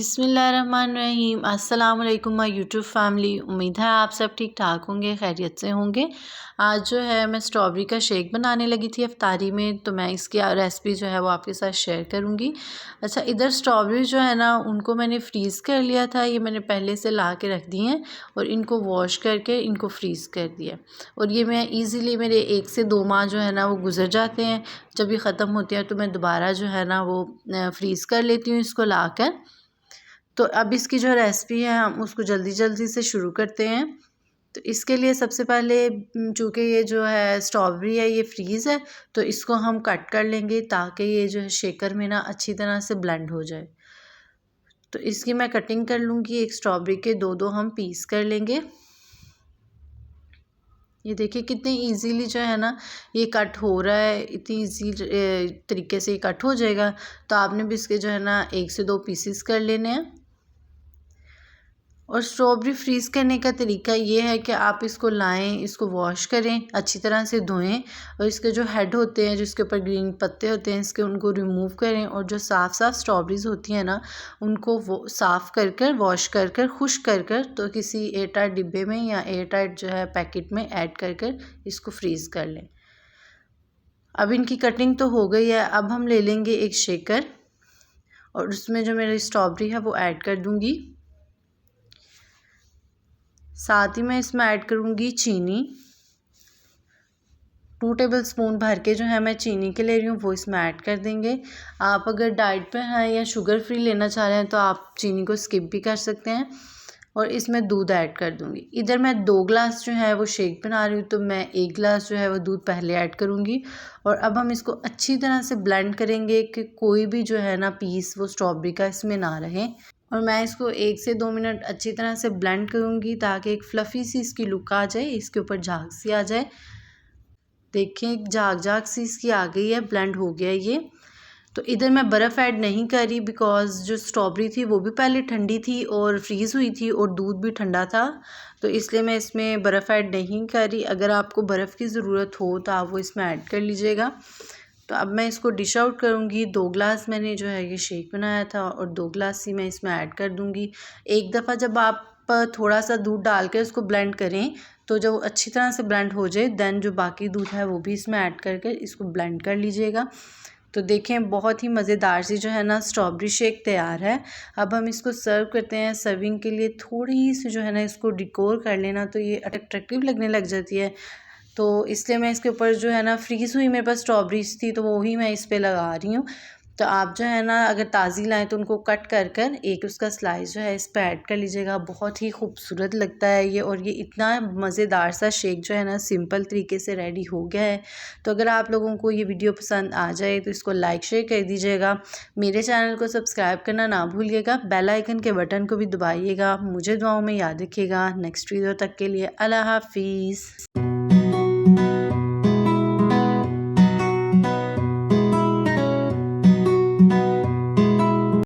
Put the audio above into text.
बिस्मिल्लाहिर्रहमानिर्रहीम। अस्सलाम वालेकुम माय यूट्यूब फैमिली। उम्मीद है आप सब ठीक ठाक होंगे, खैरियत से होंगे। आज जो है मैं स्ट्रॉबेरी का शेक बनाने लगी थी इफ्तारी में, तो मैं इसकी रेसिपी जो है वो आपके साथ शेयर करूंगी। अच्छा, इधर स्ट्रॉबेरी जो है ना उनको मैंने फ्रीज़ कर लिया था। ये मैंने पहले से ला के रख दी हैं और इनको वॉश करके इनको फ्रीज़ कर दिया। और ये मैं ईज़िली मेरे 1 से 2 माह जो है ना वो गुजर जाते हैं। जब ये ख़त्म होते हैं तो मैं दोबारा जो है ना वो फ्रीज़ कर लेती हूँ इसको लाकर। तो अब इसकी जो रेसिपी है हम उसको जल्दी जल्दी से शुरू करते हैं। तो इसके लिए सबसे पहले चूँकि ये जो है स्ट्रॉबेरी है ये फ्रीज़ है, तो इसको हम कट कर लेंगे ताकि ये जो है शेकर में ना अच्छी तरह से ब्लेंड हो जाए। तो इसकी मैं कटिंग कर लूँगी। एक स्ट्रॉबेरी के दो हम पीस कर लेंगे। ये देखिए कितने इजीली जो है ना ये कट हो रहा है, इतनी इजी तरीके से ये कट हो जाएगा। तो आपने भी इसके जो है ना 1 से 2 पीसेस कर लेने हैं। और स्ट्रॉबेरी फ्रीज़ करने का तरीका ये है कि आप इसको लाएं, इसको वॉश करें, अच्छी तरह से धोएं और इसके जो हेड होते हैं, जिसके ऊपर ग्रीन पत्ते होते हैं, इसके उनको रिमूव करें। और जो साफ़ स्ट्रॉबेरीज़ होती हैं ना उनको वो साफ़ कर वॉश कर खुश्क कर तो किसी एयर टाइट डिब्बे में या एयर टाइट जो है पैकेट में ऐड कर इसको फ्रीज़ कर लें। अब इनकी कटिंग तो हो गई है। अब हम ले लेंगे एक शेकर और उसमें जो मेरी स्ट्रॉबेरी है वो ऐड कर दूँगी। साथ ही मैं इसमें ऐड करूँगी चीनी। 2 टेबलस्पून भर के जो है मैं चीनी के ले रही हूँ वो इसमें ऐड कर देंगे। आप अगर डाइट पे हैं या शुगर फ्री लेना चाह रहे हैं तो आप चीनी को स्किप भी कर सकते हैं। और इसमें दूध ऐड कर दूँगी। इधर मैं 2 ग्लास जो है वो शेक बना रही हूँ, तो मैं 1 ग्लास जो है वो दूध पहले ऐड करूँगी। और अब हम इसको अच्छी तरह से ब्लेंड करेंगे कि कोई भी जो है ना पीस वो स्ट्रॉबेरी का इसमें ना रहे। और मैं इसको 1 से 2 मिनट अच्छी तरह से ब्लेंड करूँगी ताकि एक फ्लफ़ी सी इसकी लुक आ जाए, इसके ऊपर झाग सी आ जाए। देखें झाग सी इसकी आ गई है, ब्लेंड हो गया है ये। तो इधर मैं बर्फ़ ऐड नहीं करी बिकॉज़ जो स्ट्रॉबेरी थी वो भी पहले ठंडी थी और फ्रीज़ हुई थी और दूध भी ठंडा था, तो इसलिए मैं इसमें बर्फ़ ऐड नहीं करी। अगर आपको बर्फ़ की ज़रूरत हो तो आप वो इसमें ऐड कर लीजिएगा। तो अब मैं इसको डिश आउट करूँगी। 2 ग्लास मैंने जो है ये शेक बनाया था और 2 ग्लास ही मैं इसमें ऐड कर दूँगी। एक दफ़ा जब आप थोड़ा सा दूध डाल के उसको ब्लेंड करें तो जब अच्छी तरह से ब्लेंड हो जाए देन जो बाकी दूध है वो भी इसमें ऐड करके इसको ब्लेंड कर लीजिएगा। तो देखें बहुत ही मज़ेदार सी जो है ना स्ट्रॉबेरी शेक तैयार है। अब हम इसको सर्व करते हैं। सर्विंग के लिए थोड़ी सी जो है ना इसको डेकोर कर लेना तो ये अट्रैक्टिव लगने लग जाती है। तो इसलिए मैं इसके ऊपर जो है ना फ्रीज़ हुई मेरे पास स्ट्रॉबेरीज़ थी तो वो ही मैं इस पे लगा रही हूँ। तो आप जो है ना अगर ताज़ी लाएँ तो उनको कट कर एक उसका स्लाइस जो है इस पे ऐड कर लीजिएगा। बहुत ही खूबसूरत लगता है ये और ये इतना मज़ेदार सा शेक जो है ना सिंपल तरीके से रेडी हो गया है। तो अगर आप लोगों को ये वीडियो पसंद आ जाए तो इसको लाइक शेयर कर दीजिएगा। मेरे चैनल को सब्सक्राइब करना ना भूलिएगा। बेल आइकन के बटन को भी दबाइएगा। मुझे दुआओं में याद रखिएगा। नेक्स्ट वीडियो तक के लिए अल्लाह हाफ़िज़।